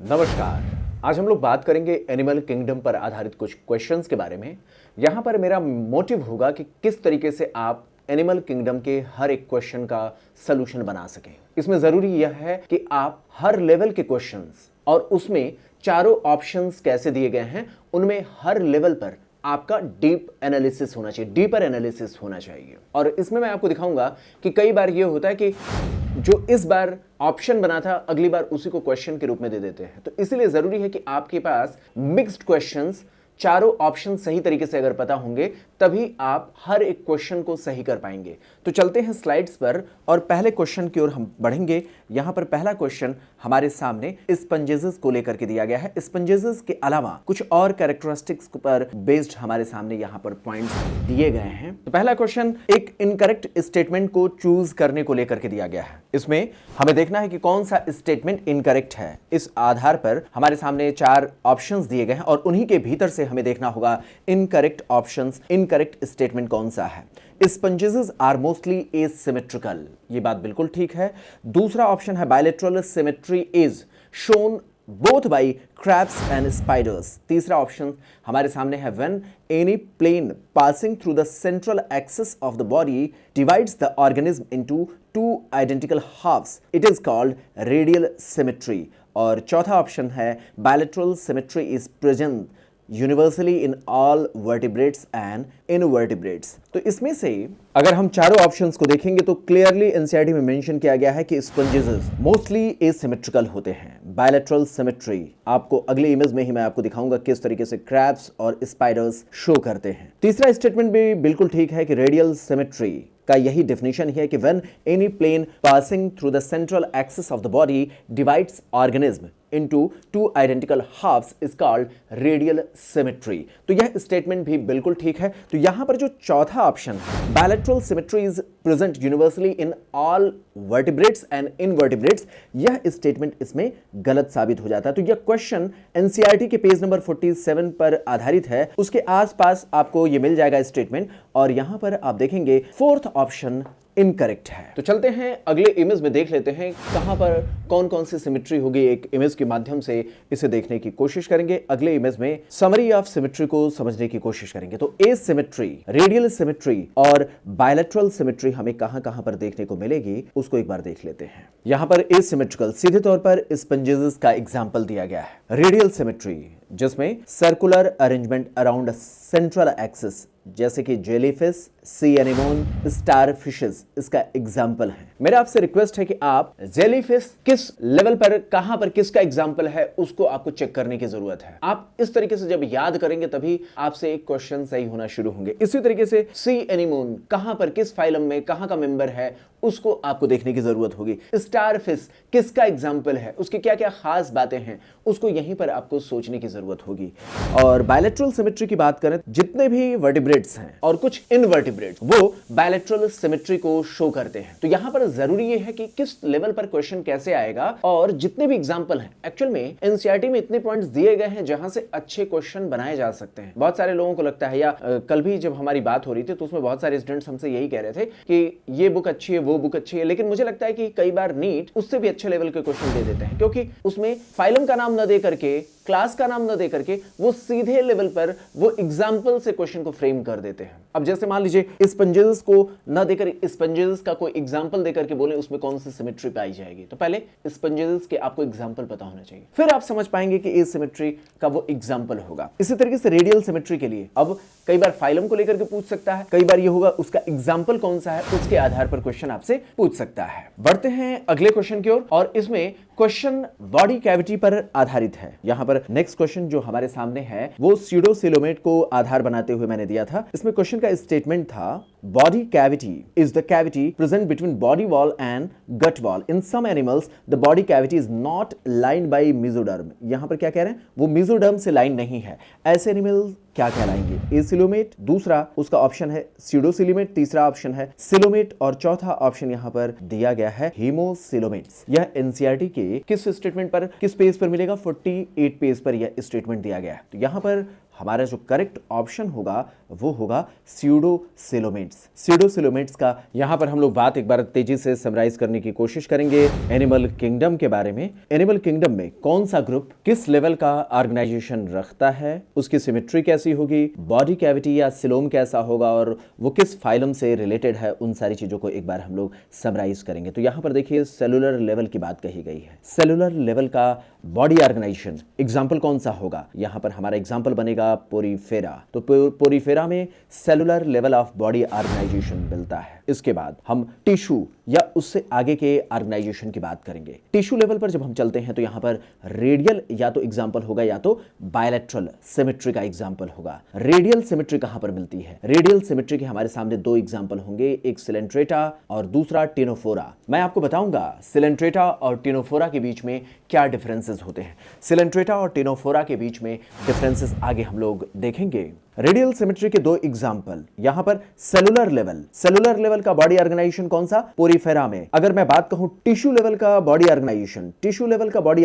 नमस्कार। आज हम लोग बात करेंगे एनिमल किंगडम पर आधारित कुछ क्वेश्चंस के बारे में। यहाँ पर मेरा मोटिव होगा कि किस तरीके से आप एनिमल किंगडम के हर एक क्वेश्चन का सलूशन बना सकें। इसमें ज़रूरी यह है कि आप हर लेवल के क्वेश्चंस और उसमें चारों ऑप्शंस कैसे दिए गए हैं उनमें हर लेवल पर आपका डीप एनालिसिस होना चाहिए, डीपर एनालिसिस होना चाहिए। और इसमें मैं आपको दिखाऊंगा कि कई बार ये होता है कि जो इस बार ऑप्शन बना था अगली बार उसी को क्वेश्चन के रूप में दे देते हैं। तो इसीलिए जरूरी है कि आपके पास मिक्स्ड क्वेश्चंस, चारों ऑप्शन सही तरीके से अगर पता होंगे तभी आप हर एक क्वेश्चन को सही कर पाएंगे। तो चलते हैं स्लाइड्स पर और पहले क्वेश्चन की ओर हम बढ़ेंगे। यहां पर पहला क्वेश्चन हमारे सामने स्पंजेस को लेकर के दिया गया है। स्पंजेस के अलावा कुछ और कैरेक्टरिस्टिक्स पर बेस्ड हमारे सामने यहां पर पॉइंट्स दिए गए हैं। तो पहला क्वेश्चन एक इनकरेक्ट स्टेटमेंट को चूज करने को लेकर के दिया गया है। इसमें हमें देखना है कि कौन सा स्टेटमेंट इनकरेक्ट है। इस आधार पर हमारे सामने 4 ऑप्शंस दिए गए हैं और उन्हीं के भीतर से हमें देखना होगा इनकरेक्ट ऑप्शंस, इनकरेक्ट स्टेटमेंट कौन सा है। स्पंजेस आर मोस्टली एसिमेट्रिकल, ये बात बिल्कुल ठीक है। दूसरा ऑप्शन है bilateral symmetry is shown both by crabs and spiders. तीसरा ऑप्शन हमारे सामने है when any plane passing through the central axis of the body divides the organism into 2 identical halves, it is called radial symmetry. और चौथा option है bilateral symmetry is present universally in all vertebrates and invertebrates. तो इसमें से अगर हम चारों options को देखेंगे तो क्लियरली एनसीईआरटी में मेंशन किया गया है कि स्पंजेस मोस्टली एसिमेट्रिकल होते हैं। बायलैटरल सिमेट्री आपको अगले इमेज में ही मैं आपको दिखाऊंगा किस तरीके से क्रैब्स और स्पाइडर्स शो करते हैं। तीसरा स्टेटमेंट भी बिल्कुल ठीक है कि रेडियल सिमेट्री का यही डेफिनेशन है कि when any plane passing through the central axis of the body divides organism into 2 identical halves is called radial symmetry। तो यह स्टेटमेंट भी बिल्कुल ठीक है। तो यहां पर जो चौथा ऑप्शन है bilateral symmetry is present universally in all vertebrates and invertebrates, यह स्टेटमेंट इसमें गलत साबित हो जाता है। तो यह क्वेश्चन एनसीईआरटी के पेज नंबर 47 पर आधारित है, उसके आसपास आपको यह मिल जाएगा स्टेटमेंट। और यहां पर आप देखेंगे फोर्थ ऑप्शन इनकरेक्ट है। तो चलते हैं अगले इमेज में देख लेते हैं कहां पर कौन कौन सी सिमेट्री होगी। एक इमेज के माध्यम से इसे देखने की कोशिश करेंगे। अगले इमेज में समरी ऑफ सिमेट्री को समझने की कोशिश करेंगे। तो एसिमेट्री, रेडियल सिमेट्री और बायलैटरल सिमेट्री हमें कहां पर देखने को मिलेगी उसको एक बार देख लेते हैं। यहां पर एसिमेट्रिकल सीधे तौर पर स्पंजेस का एग्जांपल दिया गया है। रेडियल सिमेट्री जिसमें circular arrangement around central axis जैसे कि जेलीफिश, सी एनीमोन, स्टार फिशेस इसका एग्जाम्पल है। मेरा आपसे रिक्वेस्ट है कि आप जेलीफिश किस लेवल पर कहां पर किसका एग्जाम्पल है उसको आपको चेक करने की जरूरत है। आप इस तरीके से जब याद करेंगे तभी आपसे एक क्वेश्चन सही होना शुरू होंगे। इसी तरीके से सी एनीमोन कहां पर किस फाइलम में कहां का मेंबर है उसको आपको देखने की जरूरत होगी। स्टार फिश किसका एग्जाम्पल है, उसके क्या क्या खास बातें हैं उसको यहीं पर आपको सोचने की जरूरत होगी। और बायलैटरल सिमेट्री की बात करें, जितने भी वर्टिब्रेट्स हैं और कुछ इनवर्टिब्रेट्स वो बायलैटरल सिमेट्री को शो करते हैं। तो यहां पर जरूरी ये है कि किस लेवल पर क्वेश्चन कैसे आएगा। और जितने भी एग्जाम्पल हैं एक्चुअल में एनसीईआरटी में इतने पॉइंट्स दिए गए हैं जहां से अच्छे क्वेश्चन बनाए जा सकते हैं। बहुत सारे लोगों को लगता है, या कल भी जब हमारी बात हो रही थी तो उसमें बहुत सारे स्टूडेंट्स हमसे यही कह रहे थे कि ये बुक अच्छी है, वो बुक अच्छी है, लेकिन मुझे लगता है कि कई बार नीट उससे भी अच्छे लेवल के क्वेश्चन दे देते हैं क्योंकि उसमें फाइलम का नाम न दे करके, क्लास का नाम न दे करके वो सीधे लेवल पर वो एग्जाम्पल से क्वेश्चन को फ्रेम कर देते हैं। अब जैसे मान लीजिए स्पंजेस को न देकर स्पंजेस का कोई एग्जाम्पल देकर के बोले उसमें कौन सी सिमेट्री पाई जाएगी, तो पहले स्पंजेस के आपको एग्जाम्पल पता होना चाहिए, फिर आप समझ पाएंगे कि इस सिमेट्री का वो एग्जाम्पल होगा। इसी तरीके से रेडियल सिमेट्री के लिए अब कई बार फाइलम को लेकर के पूछ सकता है, कई बार ये होगा उसका एग्जाम्पल कौन सा है उसके आधार पर क्वेश्चन आपसे पूछ सकता है। बढ़ते हैं अगले क्वेश्चन की ओर और इसमें क्वेश्चन बॉडी कैविटी पर आधारित है। यहां पर नेक्स्ट क्वेश्चन जो हमारे सामने है वो स्यूडोसिलोमेट को आधार बनाते हुए मैंने दिया था। इसमें क्वेश्चन का स्टेटमेंट था body cavity is the cavity present between body wall and gut wall. In some animals the body cavity is not lined by mesoderm. यहां पर क्या कह रहे हैं, वो मेसोडर्म से लाइन नहीं है। ऐसे एनिमल क्या कहलाएंगे, एसिलोमेट, दूसरा उसका ऑप्शन है स्यूडोसिलोमेट, तीसरा ऑप्शन है सिलोमेट और चौथा ऑप्शन यहां पर दिया गया है हीमोसिलोमेट्स। यह एनसीईआरटी के किस स्टेटमेंट पर, किस पेज पर मिलेगा, 48 पेज पर यह स्टेटमेंट दिया गया है। तो यहां पर हमारा जो करेक्ट ऑप्शन होगा वो होगा स्यूडोसिलोमेट्स। स्यूडोसिलोमेट्स का यहां पर हम लोग बात एक बार तेजी से समराइज करने की कोशिश करेंगे एनिमल किंगडम के बारे में। एनिमल किंगडम में कौन सा ग्रुप किस लेवल का ऑर्गेनाइजेशन रखता है, उसकी सिमेट्री कैसी होगी, बॉडी कैविटी या सिलोम कैसा होगा और वो किस फाइलम से रिलेटेड है, उन सारी चीजों को एक बार हम लोग समराइज करेंगे। तो यहां पर देखिए सेलुलर लेवल की बात कही गई है। सेलुलर लेवल का बॉडी ऑर्गेनाइजेशन एग्जाम्पल कौन सा होगा, यहां पर हमारा एग्जाम्पल बनेगा पोरीफेरा। तो पोरीफेरा में cellular level of body organisation मिलता है। इसके बाद हम टिश्यू या उससे आगे के ऑर्गेनाइजेशन की बात करेंगे। टिश्यू लेवल पर जब हम चलते हैं तो यहां पर रेडियल या तो एग्जाम्पल होगा या तो बायलैटरल सिमेट्री का एग्जाम्पल होगा। रेडियल सिमेट्री कहां पर मिलती है? रेडियल सिमेट्री के हमारे सामने दो एग्जाम्पल होंगे, एक सिलेंट्रेटा और दूसरा टिनोफोरा। मैं आपको बताऊंगा सिलेंट्रेटा और टिनोफोरा के बीच में क्या डिफरेंसेस होते हैं। सिलेंट्रेटा और टिनोफोरा के बीच में डिफरेंसेस आगे हम लोग देखेंगे। रेडियल सिमेट्री के दो एग्जाम्पल, यहां पर सेलुलर लेवल का बॉडी ऑर्गेनाइजेशन कौन सा? पोरीफेरा में। अगर मैं बात कहूं टिश्यू लेवल का body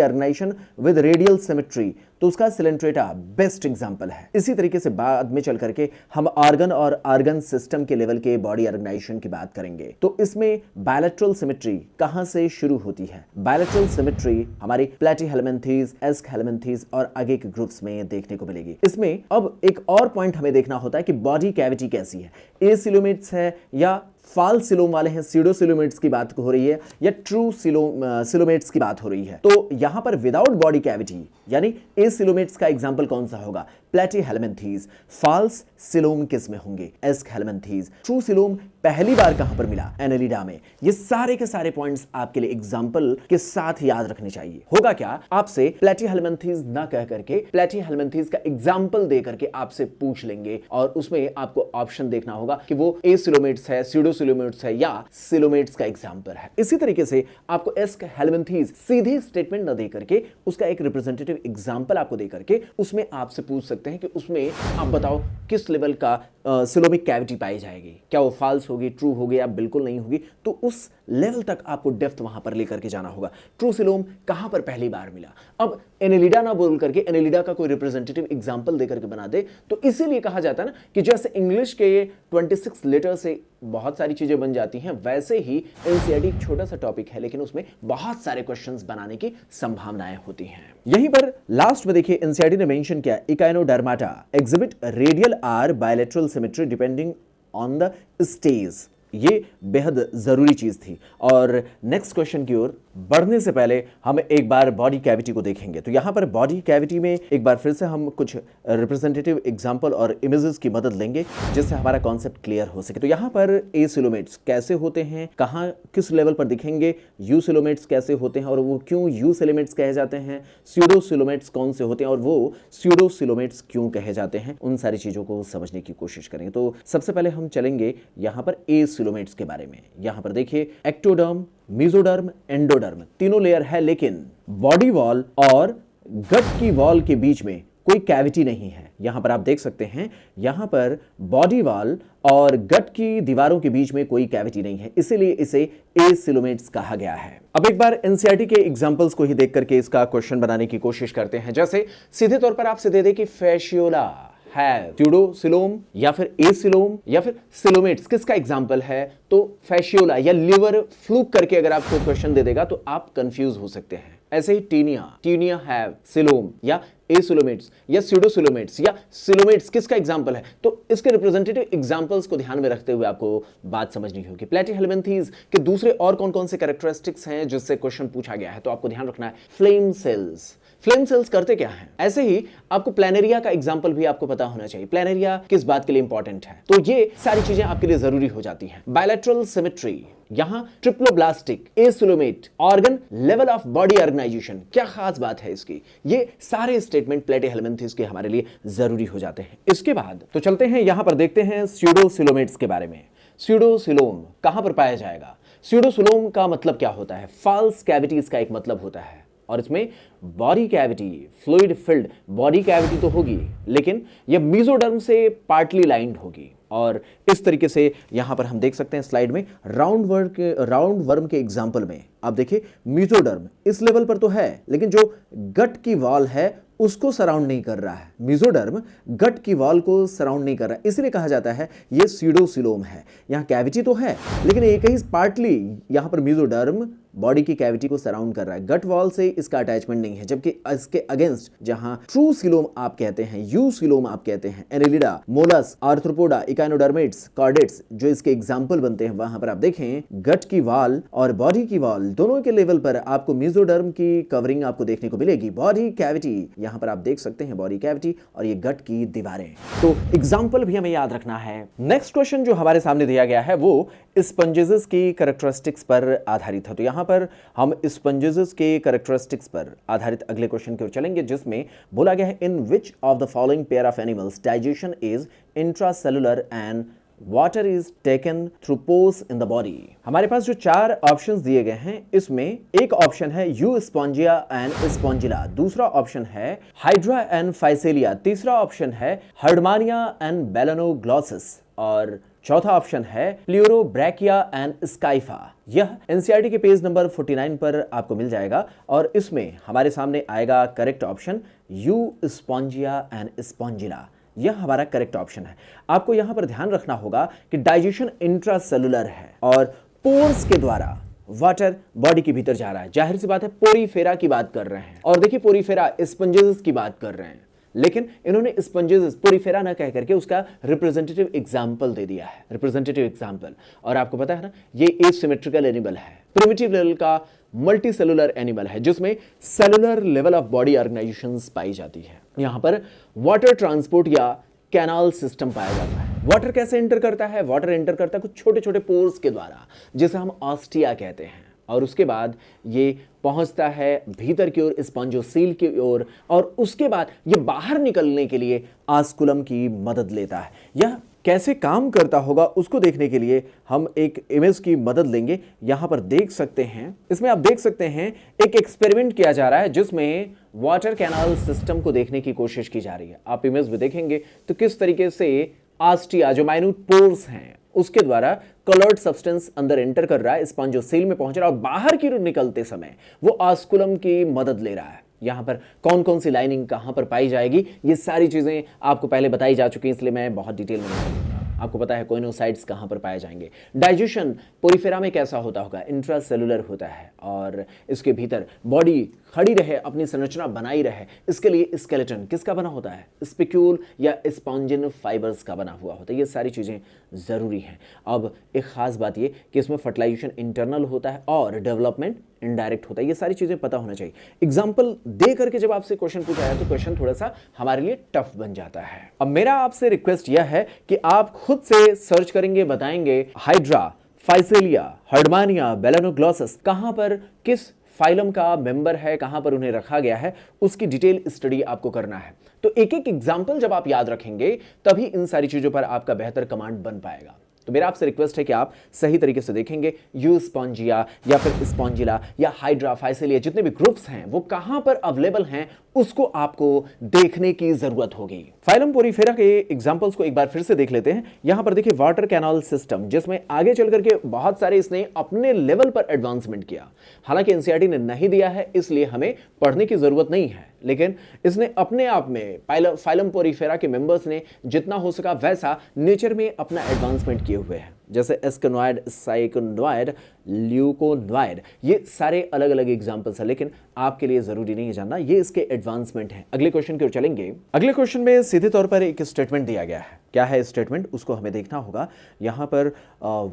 organisation with radial symmetry, तो उसका सिलेंट्रेटा बेस्ट एग्जाम्पल है। इसी तरीके से बाद में चल करके हम ऑर्गन और ऑर्गन सिस्टम के लेवल के बॉडी ऑर्गेनाइजेशन की बात करेंगे। तो इसमें बायलैटरल सिमेट्री कहां से शुरू होती है? बायलैटरल सिमेट्री हमारी प्लैटीहेल्मिन्थेस, एस्कहेल्मिन्थेस और आगे के ग्रुप्स में देखने को मिलेगी। इसमें अब एक और पॉइंट हमें देखना होता है कि बॉडी कैविटी कैसी है, एसिलोमेट्स है या फाल्स सिलोम वाले हैं, स्यूडोसिलोमेट्स की बात हो रही है या ट्रू सिलोमेट्स की बात हो रही है। तो यहां पर विदाउट बॉडी कैविटी यानी एसिलोमेट्स का एग्जांपल कौन सा होगा? प्लैटीहेल्मिन्थेस। फाल्स सिलोम किस में होंगे? एस्कहेल्मिन्थेस। ट्रू सिलोम पहली बार कहां पर मिला? एनेलिडा में। ये सारे के सारे पॉइंट्स आपके लिए एग्जांपल के साथ याद रखने चाहिए। होगा क्या, आपसे प्लैटीहेल्मिन्थेस ना कह करके प्लैटीहेल्मिन्थेस का एग्जांपल दे करके आपसे पूछ लेंगे और उसमें आपको ऑप्शन देखना होगा कि वो एसिलोमेट्स है, स्यूडोसिलोमेट्स है या सिलोमेट्स का एग्जांपल है। इसी तरीके से आपको एस्कहेल्मिन्थेस सीधी स्टेटमेंट न दे करके उसका एक रिप्रेजेंटेटिव एग्जांपल आपको दे करके उसमें आपसे पूछ सकते हैं कि उसमें आप बताओ किस लेवल का सिलोमिक कैविटी पाई जाएगी, क्या वो फाल्स होगी, ट्रू होगी या बिल्कुल नहीं होगी। तो उस लेवल तक आपको डेप्थ वहां पर लेकर के जाना होगा। ट्रू सिलोम कहां पर पहली बार मिला? अब एनेलिडा ना बोल करके एनेलिडा का कोई रिप्रेजेंटेटिव एग्जांपल देकर के बना दे तो इसीलिए कहा जाता है ना कि जैसे इंग्लिश के 26 लेटर से बहुत सारी चीजें बन जाती हैं, वैसे ही एनसीईआरटी एक छोटा सा टॉपिक है लेकिन उसमें बहुत सारे क्वेश्चंस बनाने की संभावनाएं होती हैं। यहीं पर लास्ट में देखिए एनसीईआरटी ने मेंशन किया echinodermata exhibit radial or bilateral symmetry depending on the stage. ये बेहद जरूरी चीज थी। और नेक्स्ट क्वेश्चन की ओर बढ़ने से पहले हम एक बार बॉडी कैविटी को देखेंगे। तो यहां पर बॉडी कैविटी में एक बार फिर से हम कुछ रिप्रेजेंटेटिव एग्जांपल और इमेजेस की मदद लेंगे जिससे हमारा कॉन्सेप्ट क्लियर हो सके। तो यहां पर एसिलोमेट्स कैसे होते हैं, कहां किस लेवल पर दिखेंगे, यूसिलोमेट्स कैसे होते हैं और वो क्यों यूसिलोमेट्स कहे जाते हैं, स्यूडोसिलोमेट्स कौन से होते हैं और वो स्यूडोसिलोमेट्स क्यों कहे जाते हैं, उन सारी चीजों को समझने की कोशिश करेंगे। तो सबसे पहले हम चलेंगे यहां पर एसिलोमेट्स के बारे में। यहां पर देखिए एक्टोडर्म, मेसोडर्म, एंडोडर्म तीनों लेयर है लेकिन बॉडी वॉल और गट की वॉल के बीच में कोई कैविटी नहीं है। यहां पर आप देख सकते हैं यहां पर बॉडी वॉल और गट की दीवारों के बीच में कोई कैविटी नहीं है, इसीलिए इसे एसिलोमेट्स कहा गया है। अब एक बार एनसीईआरटी के एग्जांपल्स को ही देख करके इसका क्वेश्चन बनाने की कोशिश करते हैं। जैसे सीधे तौर पर आपसे दे दे कि फैशियोला है स्यूडोसिलोम या फिर एसिलोम या फिर सिलोमेट्स किसका एग्जांपल है, तो फैशियोला या लिवर फ्लूक करके अगर आपको क्वेश्चन दे देगा तो आप कंफ्यूज हो सकते हैं। ऐसे ही टीनिया हैव सिलोम या एसिलोमेट्स या स्यूडोसिलोमेट्स या सिलोमेट्स किसका एग्जांपल है, तो इसके रिप्रेजेंटेटिव एग्जांपल्स को ध्यान में रखते हुए आपको बात समझनी होगी। प्लैटीहेल्मिन्थेस के दूसरे और कौन कौन से कैरेक्टरिस्टिक्स हैं जिससे क्वेश्चन पूछा गया है, तो आपको ध्यान रखना है फ्लेम सेल्स करते क्या हैं। ऐसे ही आपको प्लैनेरिया का एग्जांपल भी आपको पता होना चाहिए, प्लैनेरिया किस बात के लिए इंपॉर्टेंट है, तो ये सारी चीजें आपके लिए जरूरी हो जाती हैं। बायलैटरल सिमेट्री, यहां triploblastic, acoelomate, organ level of body organisation, क्या खास बात है इसकी, ये सारे स्टेटमेंट प्लैटीहेल्मिन्थेस के हमारे लिए जरूरी हो जाते हैं। इसके बाद तो चलते हैं यहां पर देखते हैं स्यूडोसिलोमेट्स के बारे में। स्यूडोसिलोम कहां पर पाया जाएगा? स्यूडोसिलोम का मतलब क्या होता है? फॉल्स कैविटीज का एक मतलब होता है और इसमें body cavity, fluid filled body cavity तो होगी लेकिन यह मेसोडर्म से पार्टली लाइंड होगी। और इस तरीके से यहां पर हम देख सकते हैं स्लाइड में राउंड वर्म के एग्जांपल में आप देखिए मेसोडर्म इस लेवल पर तो है लेकिन जो गट की वॉल है उसको सराउंड नहीं कर रहा है। मेसोडर्म गट की वॉल को सराउंड नहीं कर रहा है, इसलिए कहा जाता है ये स्यूडोसिलोम है। यहाँ कैविटी तो है लेकिन एक ही पार्टली यहाँ पर मेसोडर्म बॉडी की कैविटी को सराउंड कर रहा है, गट वॉल से इसका अटैचमेंट नहीं है। जबकि इसके अगेंस्ट जहां ट्रू सिलोम आप कहते हैं, यू सिलोम आप कहते हैं, एनेलिडा, मोलस, आर्थ्रोपोडा, इकाइनोडर्मेट्स, कॉर्डेट्स जो इसके एग्जाम्पल बनते हैं, वहां पर आप देखें गट की वॉल और बॉडी की वॉल दोनों के लेवल पर आपको मेसोडर्म की कवरिंग आपको देखने को मिलेगी। बॉडी कैविटी यहां पर आप देख सकते हैं, बॉडी कैविटी और ये गट की दीवारें। तो एग्जाम्पल भी हमें याद रखना है। नेक्स्ट क्वेश्चन जो हमारे सामने दिया गया है वो स्पंजेस की कैरेक्टरिस्टिक्स पर आधारित है। तो यहाँ पर हम स्पंजेस के कैरेक्टरिस्टिक्स पर आधारित अगले क्वेश्चन की ओर चलेंगे, जिसमें बोला गया है in which of the following pair of animals digestion is intracellular and water is taken through pores in the body. हमारे पास जो 4 ऑप्शंस दिए गए हैं, इसमें एक ऑप्शन है यू स्पॉन्जिया एंड स्पॉन्जिला, दूसरा ऑप्शन है हाइड्रा एंड फाइसेलिया, तीसरा ऑप्शन है हर्डमानिया एंड बेलेनोग्लॉसिस और चौथा ऑप्शन है प्ल्यूरोब्रैकिया एंड स्काइफा। यह एनसीईआरटी के पेज नंबर 49 पर आपको मिल जाएगा और इसमें हमारे सामने आएगा correct option you Spongia and Spongilla. यह हमारा करेक्ट ऑप्शन है। आपको यहां पर ध्यान रखना होगा कि डाइजेशन इंट्रासेलुलर है और पोर्स के द्वारा वाटर बॉडी के भीतर जा रहा है। जाहिर सी बात है पोरीफेरा की बात कर रहे हैं और देखिए पोरीफेरा स्पंजेस की बात कर रहे हैं, लेकिन इन्होंने स्पंजेस पोरीफेरा ना कह करके उसका रिप्रेजेंटेटिव एग्जाम्पल दे दिया है, रिप्रेजेंटेटिव एग्जाम्पल। और आपको पता है ना ये एसिमेट्रिकल एनिमल है, प्रिमिटिव लेवल का मल्टी सेलुलर एनिमल है जिसमें cellular level of body organisations पाई जाती है। यहां पर वाटर ट्रांसपोर्ट या कैनाल सिस्टम पाया जाता है। वाटर कैसे एंटर करता है? वाटर एंटर करता है कुछ छोटे छोटे पोर्स के द्वारा जिसे हम ऑस्टिया कहते हैं और उसके बाद ये पहुंचता है भीतर की ओर स्पॉन्जोसील की ओर और उसके बाद ये बाहर निकलने के लिए आस्कुलम की मदद लेता है। यह कैसे काम करता होगा उसको देखने के लिए हम एक इमेज की मदद लेंगे। यहां पर देख सकते हैं, इसमें आप देख सकते हैं एक एक्सपेरिमेंट किया जा रहा है जिसमें वाटर कैनाल सिस्टम को देखने की कोशिश की जा रही है। आप इमेज में देखेंगे तो किस तरीके से ऑस्टिया जो माइन्यूट पोर्स हैं उसके द्वारा कलर्ड सब्सटेंस अंदर एंटर कर रहा है, स्पॉन्जोसील में पहुंच रहा है और बाहर की ओर निकलते समय वो ऑस्कुलम की मदद ले रहा है। यहां पर कौन कौन सी लाइनिंग कहां पर पाई जाएगी ये सारी चीजें आपको पहले बताई जा चुकी हैं, इसलिए मैं बहुत डिटेल में नहीं बताऊंगा। आपको पता है कोइनोसाइट्स कहां पर पाए जाएंगे। डाइजेशन पोरीफेरा में कैसा होता होगा? इंट्रासेलुलर होता है और इसके भीतर बॉडी खड़ी रहे, अपनी संरचना बनाई रहे, इसके लिए स्केलेटन किसका बना होता है? स्पिक्यूल या स्पॉन्जिन फाइबर्स का बना हुआ होता है। ये सारी चीजें जरूरी हैं। अब एक खास बात ये कि इसमें फर्टिलाइजेशन इंटरनल होता है और डेवलपमेंट इनडायरेक्ट होता है। ये सारी चीजें पता होना चाहिए। एग्जाम्पल दे करके जब आपसे क्वेश्चन पूछा जाए तो क्वेश्चन थोड़ा सा हमारे लिए टफ बन जाता है। अब मेरा आपसे रिक्वेस्ट यह है कि आप खुद से सर्च करेंगे, बताएंगे हाइड्रा, फाइसेलिया, हर्डमानिया, बेलेनोग्लॉसिस कहां पर किस फाइलम का मेंबर है, कहां पर उन्हें रखा गया है, उसकी डिटेल स्टडी आपको करना है। तो एक एक एग्जाम्पल जब आप याद रखेंगे तभी इन सारी चीजों पर आपका बेहतर कमांड बन पाएगा। तो मेरा आपसे रिक्वेस्ट है कि आप सही तरीके से देखेंगे यू स्पॉन्जिया या फिर स्पॉन्जिला या हाइड्रा, फाइसेलिया जितने भी ग्रुप्स हैं वो कहां पर अवेलेबल हैं उसको आपको देखने की जरूरत होगी। फाइलम पोरीफेरा के एग्जांपल्स को एक बार फिर से देख लेते हैं। यहां पर देखिए वाटर कैनाल सिस्टम जिसमें आगे चल करके बहुत सारे इसने अपने लेवल पर एडवांसमेंट किया। हालांकि एनसीईआरटी ने नहीं दिया है इसलिए हमें पढ़ने की जरूरत नहीं है, लेकिन इसने अपने आप में फाइलम पोरीफेरा के मेंबर्स ने जितना हो सका वैसा नेचर में अपना एडवांसमेंट किए हुए हैं। जैसे एस्केनोइड, साइकोनोइड, ल्यूकोनोइड, ये सारे अलग अलग एग्जांपल्स हैं, लेकिन आपके लिए जरूरी नहीं है जानना, ये इसके एडवांसमेंट हैं। अगले क्वेश्चन की ओर चलेंगे। अगले क्वेश्चन में सीधे तौर पर एक स्टेटमेंट दिया गया है। क्या है स्टेटमेंट उसको हमें देखना होगा। यहां पर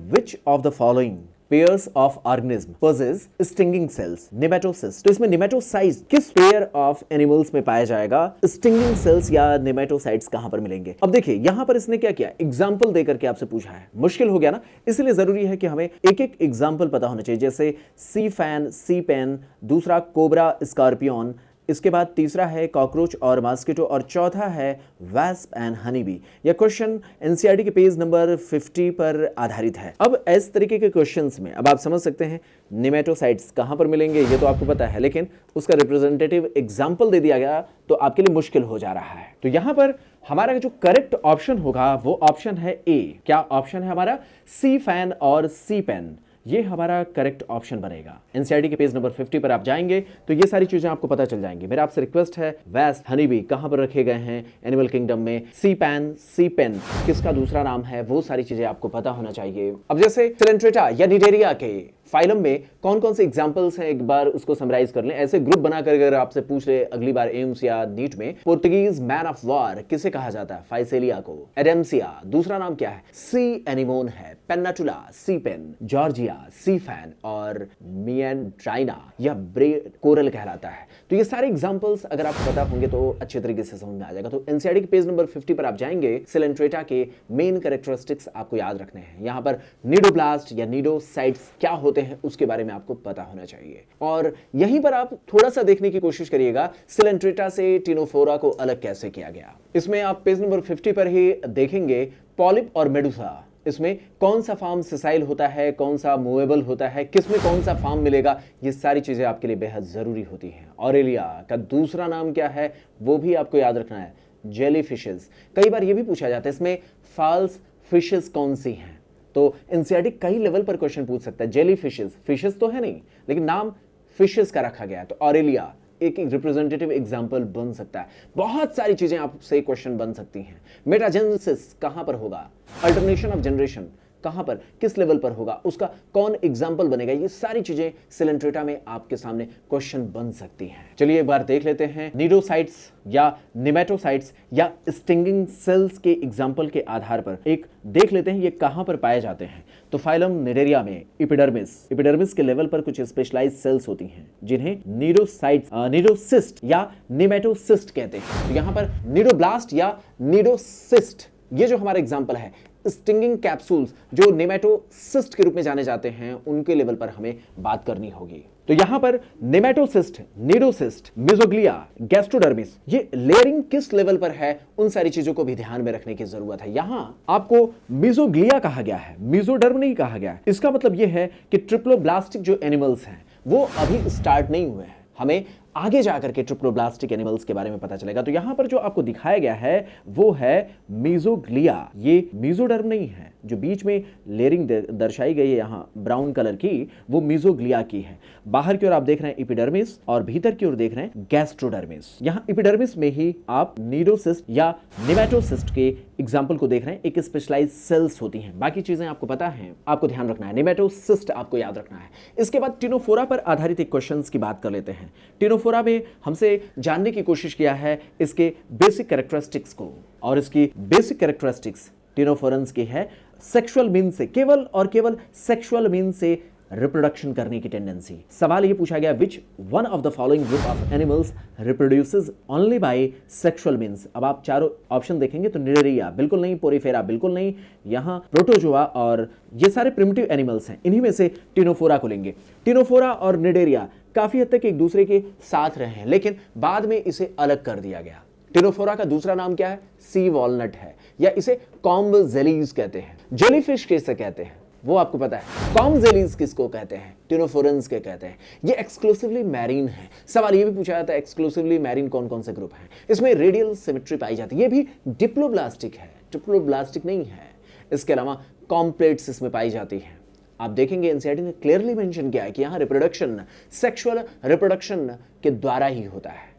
विच of the following pairs of organism possess stinging cells, nematocysts। तो इसमें नेमेटोसाइट्स किस पेयर ऑफ एनिमल्स में पाया जाएगा? स्टिंगिंग सेल्स या नेमेटोसाइट्स कहां पर मिलेंगे? अब देखिए यहां पर इसने क्या किया, एग्जाम्पल देकर के आपसे पूछा है। मुश्किल हो गया ना, इसलिए जरूरी है कि हमें एक एक एग्जाम्पल पता होना चाहिए। जैसे सी फैन, सी पेन, दूसरा कोबरा स्कॉर्पियन, इसके बाद तीसरा है कॉकरोच और मॉस्किटो और चौथा है वैस्प एंड हनी बी। यह क्वेश्चन एनसीईआरटी के पेज नंबर 50 पर आधारित है। अब इस तरीके के क्वेश्चंस में अब आप समझ सकते हैं नेमेटोसाइट्स कहां पर मिलेंगे ये तो आपको पता है, लेकिन उसका रिप्रेजेंटेटिव एग्जाम्पल दे दिया गया तो आपके लिए मुश्किल हो जा रहा है। तो यहां पर हमारा जो करेक्ट ऑप्शन होगा वो ऑप्शन है ए। क्या ऑप्शन है हमारा? सी फैन और सी पेन। ये हमारा करेक्ट ऑप्शन बनेगा। एनसीईआरटी के पेज नंबर 50 पर आप जाएंगे तो ये सारी चीजें आपको पता चल जाएंगी। मेरा आपसे रिक्वेस्ट है, वेस्ट हनीबी कहां पर रखे गए हैं एनिमल किंगडम में, सी पैन, सी पेन किसका दूसरा नाम है, वो सारी चीजें आपको पता होना चाहिए। अब जैसे सिलेंट्रेटा या निडेरिया के फाइलम में कौन कौन से एग्जांपल्स हैं, एक बार उसको समराइज कर लें। ऐसे ग्रुप बनाकर अगर आपसे पूछ रहे अगली बार एम्स या नीट में, पोर्तुगीज मैन ऑफ वॉर किसे कहा जाता है? फाइसेलिया को। एडेम्सिया दूसरा नाम क्या है? सी एनिमोन है। पेन्नाटुला सी पेन, जॉर्जिया सी फैन और मियेंड्राइना या ब्रे कोरल कहलाता है। तो ये सारे एग्जांपल्स अगर आपको पता होंगे तो अच्छे तरीके से समझ में आ जाएगा। तो एनसीईआरटी के पेज नंबर 50 पर आप जाएंगे, सिलेंट्रेटा के मेन कैरेक्टरिस्टिक्स आपको याद रखने हैं। यहां पर निडोब्लास्ट या निडोसाइट्स क्या होते हैं उसके बारे में आपको पता होना चाहिए। और यहीं पर आप थोड़ा सा देखने की कोशिश करिएगा सिलेंट्रेटा से टिनोफोरा को अलग कैसे किया गया। इसमें आप पेज नंबर 50 पर ही देखेंगे पॉलिप और मेडुसा, इसमें कौन सा फॉर्म सिसाइल होता है, कौन सा मूवेबल होता है, किसमें कौन सा फॉर्म मिलेगा, ये सारी चीजें आपके लिए बेहद जरूरी होती हैं। ऑरेलिया का दूसरा नाम क्या है वो भी आपको याद रखना है। जेली फिशेस, कई बार ये भी पूछा जाता है इसमें फॉल्स फिशेस कौन सी हैं, तो एनसीईआरटी कई लेवल पर क्वेश्चन पूछ सकता है। जेली फिशेस, फिशेस तो है नहीं लेकिन नाम फिशेस का रखा गया है, तो ऑरेलिया एक रिप्रेजेंटेटिव एग्जाम्पल बन सकता है। बहुत सारी चीजें आपसे क्वेश्चन बन सकती हैं। मेटाजेनेसिस कहां पर होगा, अल्टरनेशन ऑफ जनरेशन कहां पर, किस लेवल पर होगा, उसका कौन एग्जाम्पल बनेगा, ये सारी चीजें सिलेंट्रेटा में आपके सामने क्वेश्चन बन सकती हैं। चलिए एक बार देख लेते हैं निडोसाइट्स या निमेटोसाइट्स या स्टिंगिंग सेल्स के एग्जाम्पल के आधार पर एक देख लेते हैं ये कहां पर पाए जाते हैं। तो फाइलम निडेरिया में एपिडर्मिस के लेवल पर कुछ स्पेशलाइज्ड सेल्स होती हैं जिन्हें निडोसाइट्स, निडोसिस्ट या निमेटोसिस्ट कहते हैं। तो यहां पर निडोब्लास्ट या निडोसिस्ट, ये जो हमारा एग्जाम्पल है, स्टिंगिंग कैप्सूल्स जो नेमेटोसिस्ट के रूप में जाने जाते हैं, उनके लेवल पर हमें बात करनी होगी। तो यहां पर नेमेटोसिस्ट, निडोसिस्ट, मिजोग्लिया, गैस्ट्रोडर्मिस, ये लेयरिंग किस लेवल पर है, उन सारी चीजों को भी ध्यान में रखने की जरूरत है। यहां आपको मिजोग्लिया कहा गया है, मिजोडर्म नहीं कहा गया है। इसका मतलब यह है कि ट्रिप्लोब्लास्टिक जो एनिमल्स हैं वो अभी स्टार्ट नहीं हुए हैं, हमें आगे जाकर के ट्रिप्लोब्लास्टिक एनिमल्स के बारे में पता चलेगा। तो यहां पर जो आपको दिखाया गया है वो है मिजोग्लिया, ये मिजोडर्म नहीं है। जो बीच में लेयरिंग दर्शाई गई है यहां ब्राउन कलर की, वो मिजोग्लिया की है। बाहर की ओर आप देख रहे हैं एपिडर्मिस और भीतर की ओर देख रहे हैं गैस्ट्रोडर्मिस। यहां एपिडर्मिस में ही आप निडोसिस्ट या निमेटोसिस्ट के एग्जाम्पल को देख रहे हैं, एक स्पेशलाइज्ड सेल्स होती हैं। बाकी चीजें आपको पता है, आपको ध्यान रखना है, निमेटोसिस्ट आपको याद रखना है। इसके बाद टिनोफोरा पर आधारित एक क्वेश्चन की बात कर लेते हैं। टिनोफोरा में हमसे जानने की कोशिश किया है इसके बेसिक कैरेक्टरिस्टिक्स को, और इसकी बेसिक कैरेक्टरिस्टिक्स टिनोफोरन्स की है सेक्सुअल मीन से, केवल और केवल सेक्सुअल मीन से रिप्रोडक्शन करने की टेंडेंसी। सवाल ये पूछा गया which one of the following group of animals reproduces only by sexual means. अब आप चारों ऑप्शन देखेंगे तो निडेरिया बिल्कुल नहीं, पोरीफेरा बिल्कुल नहीं, यहां प्रोटोजोआ और ये सारे प्रिमिटिव एनिमल्स हैं, इन्हीं में से टिनोफोरा को लेंगे। टिनोफोरा और निडेरिया काफी हद तक एक दूसरे के साथ रहे हैं, लेकिन बाद में इसे अलग कर दिया गया। टिनोफोरा का दूसरा नाम क्या है? सी वॉलनट है, या इसे कॉम्ब जेलीज कहते हैं। जेलीफिश किसे कहते हैं वो आपको पता है। कॉम्ब जेलीज किसको कहते हैं? टिनोफोरन्स के कहते हैं। ये एक्सक्लूसिवली मैरीन है। सवाल ये भी पूछा जाता है एक्सक्लूसिवली मैरीन कौन कौन से ग्रुप हैं? इसमें रेडियल सिमेट्री पाई जाती है, ये भी डिप्लोब्लास्टिक है, ट्रिप्लोब्लास्टिक नहीं है। इसके अलावा कॉम्प्लेट्स इसमें पाई जाती हैं। आप देखेंगे एनसीईआरटी ने क्लियरली मेंशन किया है कि यहां रिप्रोडक्शन सेक्सुअल रिप्रोडक्शन के द्वारा ही होता है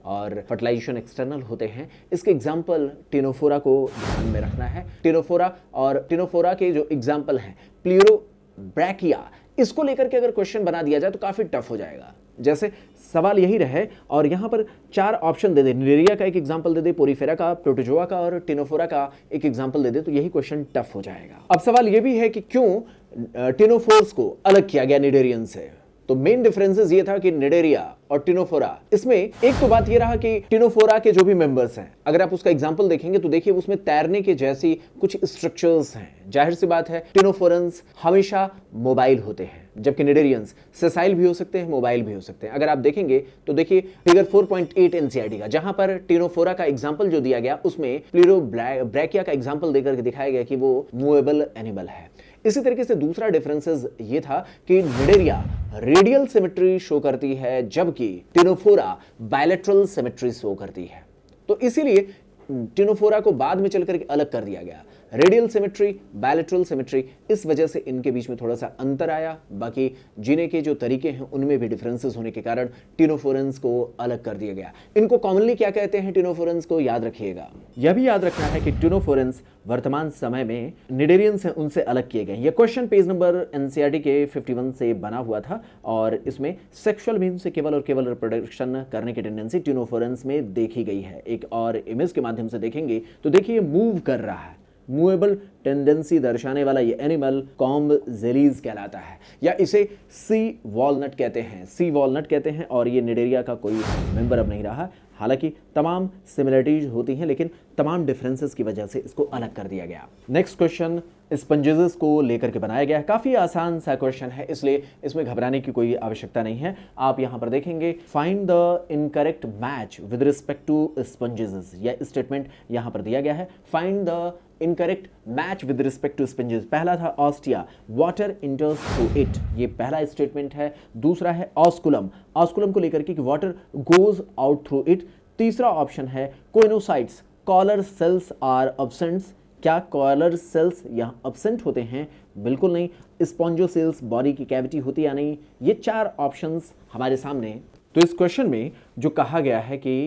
और फर्टिलाइजेशन एक्सटर्नल होते हैं। इसके एग्जाम्पल टिनोफोरा को ध्यान में रखना है। टिनोफोरा और टिनोफोरा के जो एग्जाम्पल हैं प्लूरोब्रैकिया, इसको लेकर के अगर क्वेश्चन बना दिया जाए तो काफी टफ हो जाएगा। जैसे सवाल यही रहे और यहां पर चार ऑप्शन दे दे, निडेरिया का एक एग्जांपल दे दे, पोरीफेरा का, प्रोटोजोआ का और टिनोफोरा का एक एग्जांपल दे दे, तो यही क्वेश्चन टफ हो जाएगा। अब सवाल यह भी है कि क्यों टिनोफोर्स को अलग किया गया निडेरियन से। तो मेन डिफरेंसेस ये था कि निडेरिया और टिनोफोरा, इसमें एक तो बात ये रहा कि टिनोफोरा के जो भी मेंबर्स हैं, अगर आप उसका एग्जांपल देखेंगे तो देखिए उसमें तैरने के जैसी कुछ स्ट्रक्चर्स हैं। जाहिर सी बात है टिनोफोरन्स हमेशा मोबाइल होते हैं, जबकि निडेरियंस सेसाइल भी हो सकते हैं, मोबाइल भी हो सकते हैं। अगर आप देखेंगे तो देखिए फिगर 4.8 एनसीईआरटी का, जहां पर टिनोफोरा का एग्जांपल जो दिया गया उसमें प्लूरोब्रैकिया का एग्जांपल देकर के दिखाया गया कि वो मूवेबल एनिमल है। इसी तरीके से दूसरा डिफरेंसेस ये था कि निडेरिया रेडियल सिमेट्री शो करती है, जबकि टिनोफोरा बायलैटरल सिमेट्री शो करती है। तो इसीलिए टिनोफोरा को बाद में चलकर के अलग कर दिया गया। रेडियल सिमेट्री, बायलैटरल सिमेट्री, इस वजह से इनके बीच में थोड़ा सा अंतर आया। बाकी जीने के जो तरीके हैं उनमें भी डिफरेंसेस होने के कारण टिनोफोरेंस को अलग कर दिया गया। इनको कॉमनली क्या कहते हैं टिनोफोरेंस को याद रखिएगा। यह भी याद रखना है कि टिनोफोरेंस वर्तमान समय में निडेरियंस हैं उनसे अलग किए गए। यह क्वेश्चन पेज नंबर एनसीईआरटी के 51 से बना हुआ था और इसमें सेक्सुअल मीन्स से केवल और केवल रिप्रोडक्शन करने की टेंडेंसी टिनोफोरेंस में देखी गई है। एक और इमेज के माध्यम से देखेंगे तो देखिए मूव कर रहा है, मूवेबल टेंडेंसी दर्शाने वाला ये एनिमल कॉम्ब जेलीज कहलाता है या इसे सी वॉलनट कहते हैं, सी वॉलनट कहते हैं। और ये निडेरिया का कोई मेंबर अब नहीं रहा। हालांकि तमाम सिमिलरिटीज होती हैं लेकिन तमाम डिफरेंसेस की वजह से इसको अलग कर दिया गया। नेक्स्ट क्वेश्चन स्पंजेस को लेकर के बनाया गया है। काफ़ी आसान सा क्वेश्चन है इसलिए इसमें घबराने की कोई आवश्यकता नहीं है। आप यहाँ पर देखेंगे find the incorrect match with respect to sponges, यह स्टेटमेंट यहाँ पर दिया गया है। Find the incorrect match with respect to sponges. पहला था ostia, water enters through it, ये पहला स्टेटमेंट है। दूसरा है ऑस्कुलम, ऑस्कुलम को लेकर के कि water goes out through it. तीसरा ऑप्शन है कोइनोसाइट्स, कॉलर सेल्स आर अब्सेंट्स, क्या कॉलर सेल्स यहाँ अब्सेंट होते हैं? बिल्कुल नहीं। स्पॉन्जोसेल्स बॉडी की कैविटी होती या नहीं? ये चार ऑप्शंस हमारे सामने। तो इस क्वेश्चन में जो कहा गया है कि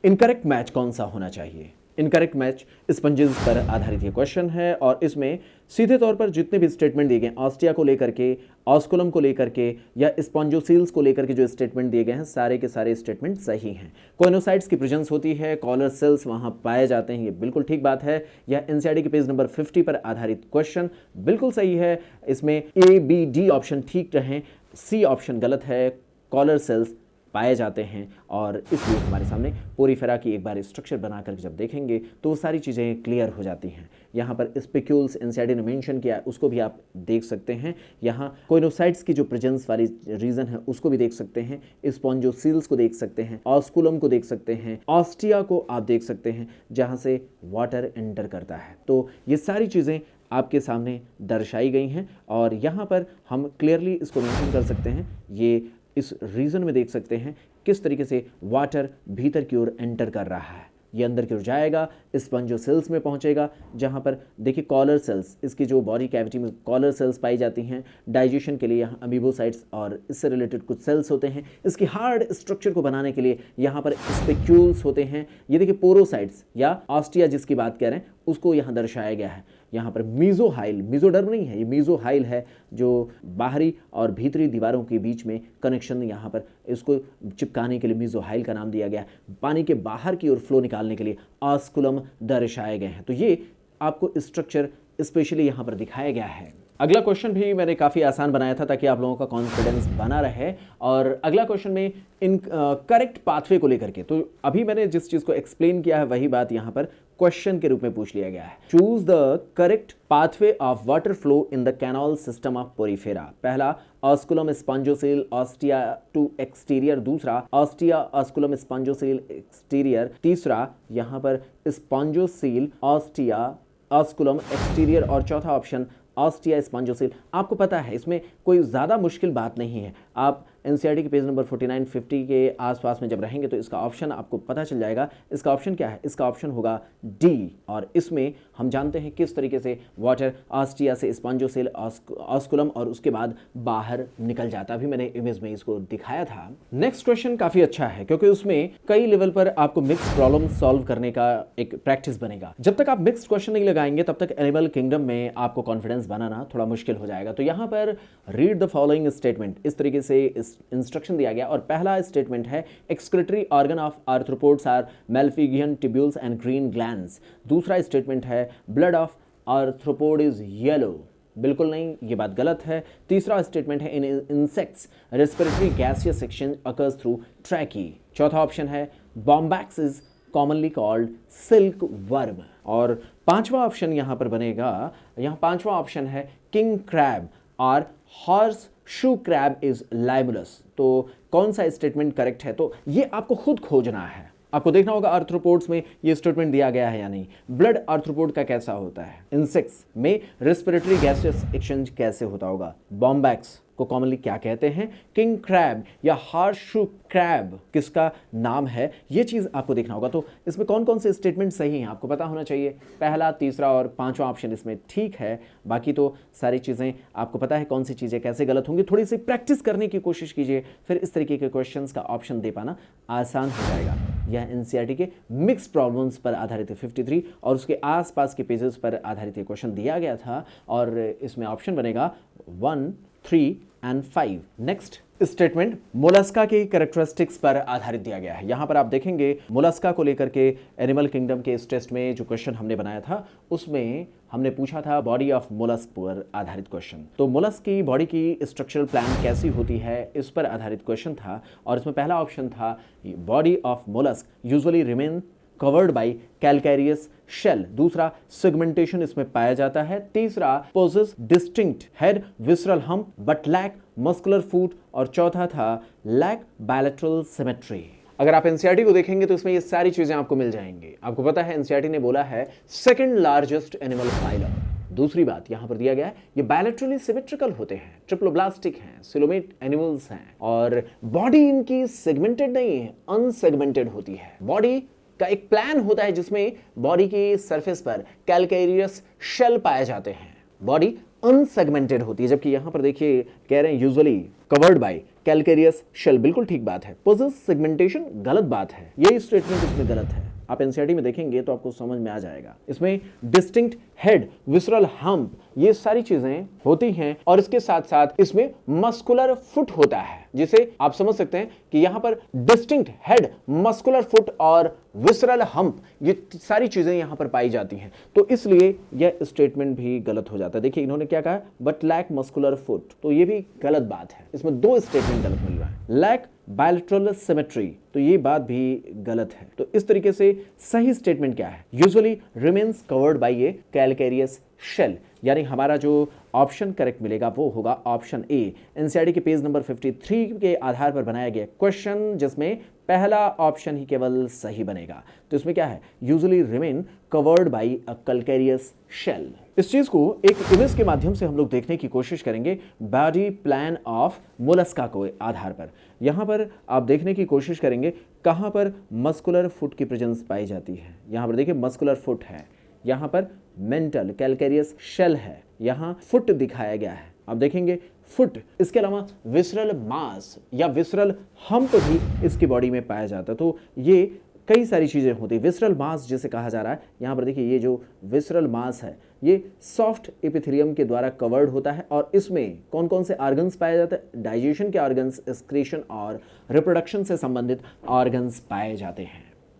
इनकरेक्ट मैच कौन सा होना चाहिए, इनकरेक्ट मैच स्पंजेस पर आधारित ये क्वेश्चन है और इसमें सीधे तौर पर जितने भी स्टेटमेंट दिए गए ऑस्टिया को लेकर के, ऑस्कुलम को लेकर के या स्पॉन्जोसील्स को लेकर के जो स्टेटमेंट दिए गए हैं सारे के सारे स्टेटमेंट सही हैं। कोइनोसाइट्स की प्रेजेंस होती है, कॉलर सेल्स वहां पाए जाते हैं, ये बिल्कुल ठीक बात है। यह एनसीईआरटी के पेज नंबर 50 पर आधारित क्वेश्चन बिल्कुल सही है। इसमें ए बी डी ऑप्शन ठीक रहें, सी ऑप्शन गलत है, कॉलर सेल्स पाए जाते हैं। और इसलिए हमारे सामने पोरीफेरा की एक बार स्ट्रक्चर बनाकर जब देखेंगे तो वो सारी चीज़ें क्लियर हो जाती हैं। यहाँ पर स्पेक्यूल्स एनसीईआरटी ने मेंशन किया, उसको भी आप देख सकते हैं। यहाँ कोइनोसाइट्स की जो प्रेजेंस वाली रीजन है उसको भी देख सकते हैं, स्पॉन्जोसील्स को देख सकते हैं, ऑस्कुलम को देख सकते हैं, ऑस्टिया को आप देख सकते हैं जहाँ से वाटर एंटर करता है। तो ये सारी चीज़ें आपके सामने दर्शाई गई हैं और यहाँ पर हम क्लियरली इसको मेंशन कर सकते हैं। ये इस रीजन में देख सकते हैं किस तरीके से वाटर भीतर की ओर एंटर कर रहा है। ये अंदर की ओर जाएगा, स्पंजोसेल्स में पहुंचेगा जहां पर देखिए कॉलर सेल्स, इसकी जो बॉडी कैविटी में कॉलर सेल्स पाई जाती हैं। डाइजेशन के लिए यहाँ अमीबोसाइट्स और इससे रिलेटेड कुछ सेल्स होते हैं। इसकी हार्ड स्ट्रक्चर को बनाने के लिए यहाँ पर स्पेक्यूल्स होते हैं। ये देखिए पोरोसाइट्स या ऑस्टिया जिसकी बात कर रहे हैं उसको यहाँ दर्शाया गया है। यहाँ पर मीजोहाइल, मीजोडर्म नहीं है, ये मीजोहाइल है जो बाहरी और भीतरी दीवारों के बीच में कनेक्शन, यहाँ पर इसको चिपकाने के लिए मीजोहाइल का नाम दिया गया है। पानी के बाहर की ओर फ्लो निकालने के लिए ऑस्कुलम दर्शाए गए हैं। तो ये आपको स्ट्रक्चर स्पेशली यहाँ पर दिखाया गया है। अगला क्वेश्चन भी मैंने काफ़ी आसान बनाया था ताकि आप लोगों का कॉन्फिडेंस बना रहे। और अगला क्वेश्चन में इन करेक्ट पाथवे को लेकर के, तो अभी मैंने जिस चीज़ को एक्सप्लेन किया है वही बात यहाँ पर क्वेश्चन के रूप में पूछ लिया गया है। Choose the correct pathway of water flow in the canal system of Porifera. पहला ऑस्कुलम स्पॉन्जोसेल ऑस्टिया टू एक्सटीरियर, दूसरा ऑस्टिया ऑस्कुलम स्पॉन्जोसेल एक्सटीरियर, तीसरा यहाँ पर स्पॉन्जोसेल ऑस्टिया ऑस्कुलम एक्सटीरियर और चौथा ऑप्शन ऑस्टिया स्पॉन्जोसेल। आपको पता है इसमें कोई ज़्यादा मुश्किल बात नहीं है। आप एनसीईआरटी के पेज नंबर 49-50 के आसपास में जब रहेंगे तो इसका ऑप्शन आपको पता चल जाएगा। इसका ऑप्शन क्या है? इसका ऑप्शन होगा डी। और इसमें हम जानते हैं किस तरीके से वाटर ऑस्टिया से स्पॉन्जोसेल ऑस्कुलम और उसके बाद बाहर निकल जाता। अभी मैंने इमेज में इसको दिखाया था। नेक्स्ट क्वेश्चन काफ़ी अच्छा है क्योंकि उसमें कई लेवल पर आपको मिक्स प्रॉब्लम सॉल्व करने का एक प्रैक्टिस बनेगा। जब तक आप मिक्स क्वेश्चन नहीं लगाएंगे तब तक एनिमल किंगडम में आपको कॉन्फिडेंस बनाना थोड़ा मुश्किल हो जाएगा। तो यहाँ पर रीड द फॉलोइंग स्टेटमेंट, इस तरीके से इंस्ट्रक्शन दिया गया। और पहला स्टेटमेंट है excretory organ of arthropods are Malpighian tubules and green glands. दूसरा स्टेटमेंट है blood of arthropod is yellow. बिल्कुल नहीं, ये बात गलत है। तीसरा स्टेटमेंट है in insects respiratory gaseous section occurs through trachea. चौथा ऑप्शन है Bombyx is commonly called silk worm. और पांचवा ऑप्शन यहां पर बनेगा, यहां पांचवा ऑप्शन है किंग क्रैब और हॉर्स शू क्रैब इज लाइबुलस। तो कौन सा स्टेटमेंट करेक्ट है? तो ये आपको खुद खोजना है। आपको देखना होगा आर्थ्रोपोड्स में ये स्टेटमेंट दिया गया है या नहीं। ब्लड आर्थ्रोपोड का कैसा होता है? इंसेक्ट्स में रेस्पिरेटरी गैसियस एक्सचेंज कैसे होता होगा? बॉम्बैक्स को कॉमनली क्या कहते हैं, किंग क्रैब या हॉर्सशू क्रैब किसका नाम है, ये चीज़ आपको देखना होगा। तो इसमें कौन कौन से स्टेटमेंट सही हैं आपको पता होना चाहिए। पहला, तीसरा और पांचवा ऑप्शन इसमें ठीक है, बाकी तो सारी चीज़ें आपको पता है कौन सी चीज़ें कैसे गलत होंगी। थोड़ी सी प्रैक्टिस करने की कोशिश कीजिए, फिर इस तरीके के क्वेश्चंस का ऑप्शन दे पाना आसान हो जाएगा। यह एनसीईआरटी के मिक्स प्रॉब्लम्स पर आधारित 53 और उसके आसपास के पेजेस पर आधारित ये क्वेश्चन दिया गया था और इसमें ऑप्शन बनेगा 1, 3 एंड 5। नेक्स्ट स्टेटमेंट मोलस्का के कैरेक्टरिस्टिक्स पर आधारित दिया गया है। यहां पर आप देखेंगे मोलस्का को लेकर के एनिमल किंगडम के इस टेस्ट में जो क्वेश्चन हमने बनाया था उसमें हमने पूछा था बॉडी ऑफ मोलस्क पर आधारित क्वेश्चन। तो मोलस्क की बॉडी की स्ट्रक्चरल प्लान कैसी होती है इस पर आधारित क्वेश्चन था और इसमें पहला ऑप्शन था body of mollusc usually remain covered by calcareous shell, दूसरा सेगमेंटेशन इसमें पाया जाता है, तीसरा possess distinct head visceral hump but lack muscular foot और चौथा था लैक बायलैटरल सिमेट्री। अगर आप एनसीईआरटी को देखेंगे तो इसमें ये सारी चीजें आपको मिल जाएंगी। आपको पता है एनसीईआरटी ने बोला है सेकंड लार्जेस्ट एनिमल फाइलम। दूसरी बात यहां पर दिया गया है ये बायलैटरली सिमेट्रिकल होते हैं, ट्रिप्लोब्लास्टिक हैं, सिलोमेट एनिमल्स हैं और बॉडी इनकी सेगमेंटेड नहीं है, अनसेगमेंटेड होती है। बॉडी का एक प्लान होता है जिसमें बॉडी की सरफेस पर कैलकैरियस शेल पाए जाते हैं। बॉडी अनसेगमेंटेड होती है, जबकि यहां पर देखिए कह रहे हैं usually covered by calcareous shell, बिल्कुल ठीक बात है। पोजेस सेगमेंटेशन गलत बात है, यही स्टेटमेंट इसमें गलत है। आप एनसीईआरटी में देखेंगे तो आपको समझ में आ जाएगा। इसमें डिस्टिंक्ट हेड विसरल हम्प ये सारी चीजें होती हैं और इसके साथ साथ इसमें मस्कुलर फुट होता है, जिसे आप समझ सकते हैं कि यहां पर डिस्टिंक्ट हेड, मस्कुलर फुट और विसरल हम्प ये सारी चीजें यहां पर पाई जाती हैं। तो इसलिए यह स्टेटमेंट भी गलत हो जाता है। देखिए इन्होंने क्या कहा, बट लैक मस्कुलर फुट, तो ये भी गलत बात है। इसमें दो स्टेटमेंट गलत मिल रहा है। लैक बायलैटरल सिमेट्री, तो ये बात भी गलत है। तो इस तरीके से सही स्टेटमेंट क्या है, usually remains covered by a calcareous shell, यानी हमारा जो ऑप्शन करेक्ट मिलेगा वो होगा ऑप्शन ए। एनसीईआरटी के पेज नंबर 53 के आधार पर बनाया गया क्वेश्चन जिसमें पहला ऑप्शन ही केवल सही बनेगा। तो इसमें क्या है, usually remain covered by a calcareous shell. इस चीज को एक इमेज के माध्यम से हम लोग देखने की कोशिश करेंगे बॉडी प्लान ऑफ मोलस्का को आधार पर। यहां पर आप देखने की कोशिश करेंगे कहां पर मस्कुलर फुट की प्रेजेंस पाई जाती है। यहां पर देखिए मस्कुलर फुट है, यहां पर मेंटल कैलकैरियस शेल है, यहां फुट दिखाया गया है, आप देखेंगे फुट। इसके अलावा विसरल मास या विसरल हम्प भी इसकी बॉडी में पाया जाता है। तो ये कई सारी चीजें होती है। विसरल मास जिसे कहा जा रहा है, यहां पर देखिए ये जो विसरल मास है ये सॉफ्ट एपिथेलियम के द्वारा कवर्ड होता है और इसमें कौन कौन से ऑर्गन्स पाए जाते हैं, डाइजेशन के ऑर्गन्स, एक्सक्रीशन और रिप्रोडक्शन से संबंधित ऑर्गन्स पाए जाते हैं।